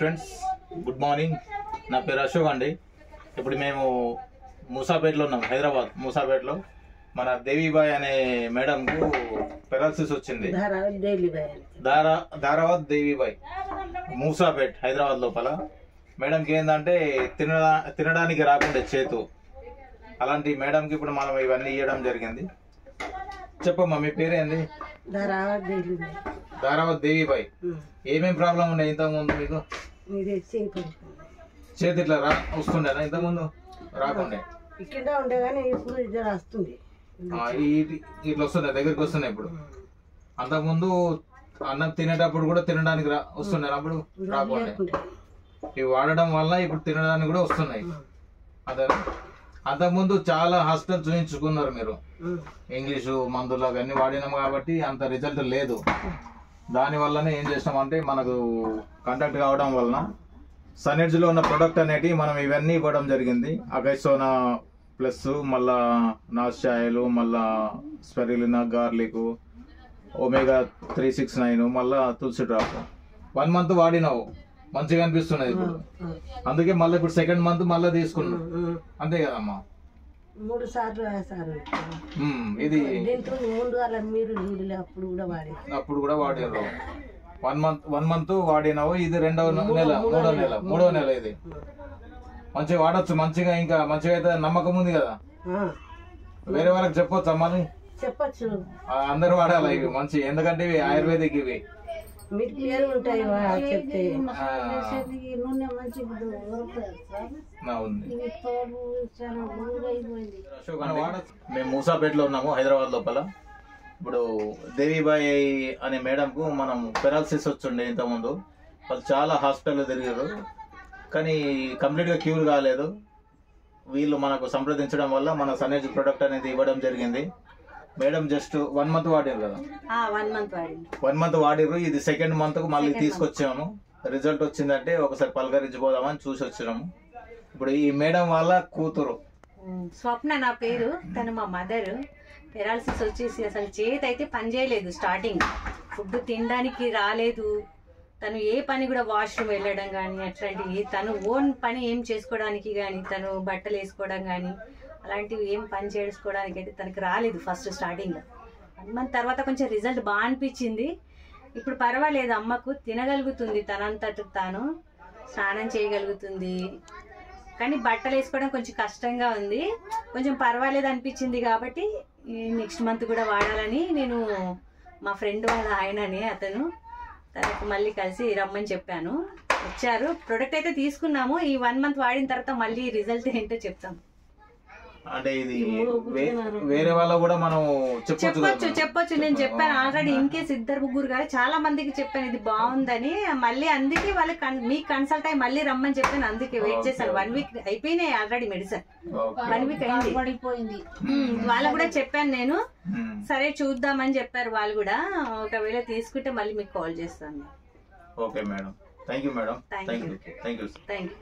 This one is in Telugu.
Friends, good morning. నా పేరు అశోక్ అండి. ఇప్పుడు మేము మూసాపేటలో ఉన్నాం, హైదరాబాద్ మూసాపేటలో. మన దేవీబాయ్ అనే మేడంకు పెరాలసిస్ వచ్చింది. ధారావత్ దేవీబాయ్, మూసాపేట్, హైదరాబాద్ లోపల. మేడంకి ఏంటంటే తినడానికి రాకుండే చేతు. అలాంటి మేడంకి ఇప్పుడు మనం ఇవన్నీ ఇవ్వడం జరిగింది. చెప్పమ్మా, మీ పేరేంది? ధారావత్ దేవీబాయ్. ఏమేం ప్రాబ్లం ఉండే ఇంతకుముందు మీకు? చేతి ఇట్లా వస్తుండేనా? ఇంతకుముందు రాకుండే ఉండే కానీ ఇప్పుడు వస్తుంది, ఇట్లా వస్తున్నాయి, దగ్గరికి వస్తున్నాయి ఇప్పుడు. అంతకుముందు అన్నం తినేటప్పుడు కూడా తినడానికి వస్తుండే, అప్పుడు రాకుండే. ఇవి వాడడం వల్ల ఇప్పుడు తినడానికి కూడా వస్తున్నాయి. అదే, అంతకుముందు చాలా హాస్పిటల్ చూపించుకున్నారు మీరు, ఇంగ్లీషు మందులు అవన్నీ వాడినాం కాబట్టి అంత రిజల్ట్ లేదు. దాని వల్లనే ఏం చేసినామంటే, మనకు కాంటాక్ట్ కావడం వలన సనెడ్జ్లో ఉన్న ప్రొడక్ట్ అనేటి మనం ఇవన్నీ ఇవ్వడం జరిగింది. అగైసోనా ప్లస్, మళ్ళా నాస్చాయలు, మళ్ళా స్పెరిలినా, గార్లిక్, ఒమేగా 369, మళ్ళా తులసి డ్రాప్. 1 month వాడినావు, మంచిగా అనిపిస్తున్నది ఇప్పుడు. అందుకే మళ్ళీ ఇప్పుడు సెకండ్ మంత్ మళ్ళీ తీసుకున్నాం, అంతే కదమ్మా? 3 సార్లు వేసారు. ఇది అప్పుడు కూడా వాడారు. 1 month వాడినావు, ఇది 2వ నెల, 3వ నెల. ఇది మంచిగా వాడచ్చు, మంచిగా ఇంకా మంచిగా అయితే నమ్మకం ఉంది కదా. వేరే వాళ్ళకి చెప్పొచ్చు అమ్మా? చెప్పచ్చు, అందరు వాడాలి ఇవి మంచి, ఎందుకంటే ఇవి ఆయుర్వేదిక్. ఇవి ఉంటాయి. మేము మూసాపేటలో ఉన్నాము, హైదరాబాద్ లోపల. ఇప్పుడు దేవీబాయ్ అనే మేడంకు మనం పెరాలసిస్ వచ్చిండే ఇంతకుముందు. వాళ్ళు చాలా హాస్పిటల్లో తిరిగారు, కానీ కంప్లీట్గా క్యూర్ కాలేదు. వీళ్ళు మనకు సంప్రదించడం వల్ల మన సనేజ్ ప్రొడక్ట్ అనేది ఇవ్వడం జరిగింది. మేడం జస్ట్ 1 month వాడారు కదా? 1 month వాడిరు. ఇది సెకండ్ మంత్ కు మళ్ళీ తీసుకొచ్చాము. రిజల్ట్ వచ్చిందంటే ఒకసారి పలకరించిపోదామని చూసి వచ్చినాము. ఇప్పుడు ఈ మేడం వాళ్ళ కూతురు స్వప్న నా పేరు. తను మా మదర్. పెరాలసిస్ వచ్చేసి అసలు చేతి అయితే పని చేయలేదు. స్టార్టింగ్ ఫుడ్ తినడానికి రాలేదు. తను ఏ పని కూడా వాష్రూమ్ వెళ్ళడం కానీ అట్లాంటివి, తను ఓన్ పని ఏం చేసుకోవడానికి కానీ, తను బట్టలు వేసుకోవడం కానీ అలాంటివి ఏం పని చేసుకోవడానికి అయితే తనకి రాలేదు ఫస్ట్ స్టార్టింగ్లో. 1 month తర్వాత కొంచెం రిజల్ట్ బాగా అనిపించింది. ఇప్పుడు పర్వాలేదు, అమ్మకు తినగలుగుతుంది, తనంతట తాను స్నానం చేయగలుగుతుంది. కానీ బట్టలు వేసుకోవడం కొంచెం కష్టంగా ఉంది. కొంచెం పర్వాలేదు అనిపించింది కాబట్టి నెక్స్ట్ మంత్ కూడా వాడాలని నేను మా ఫ్రెండ్ వాళ్ళ ఆయనని, తనకు మళ్ళీ కలిసి రమ్మని చెప్పాను. వచ్చారు, ప్రొడక్ట్ అయితే తీసుకున్నాము. ఈ 1 month వాడిన తర్వాత మళ్ళీ రిజల్ట్ ఏంటో చెప్తాం. అంటే ఇది వేరే వాళ్ళ కూడా మనం చెప్పొచ్చు. నేను చెప్పాను ఆల్రెడీ. ఇన్ కేస్ 2-3 గారు చాలా మందికి చెప్పాను ఇది బాగుందని. మళ్ళీ అందుకే వాళ్ళకి మీకు కన్సల్ట్ అయ్యి మళ్ళీ రమ్మని చెప్పాను. అందుకే వెయిట్ చేశాను. 1 week అయిపోయినాయి ఆల్రెడీ మెడిసిన్. 1 week అయింది. వాళ్ళకు కూడా చెప్పాను నేను. సరే చూద్దామని చెప్పారు వాళ్ళు కూడా. ఒకవేళ తీసుకుంటే మళ్ళీ మీకు కాల్ చేస్తాను. Okay madam, thank you madam. Thank you.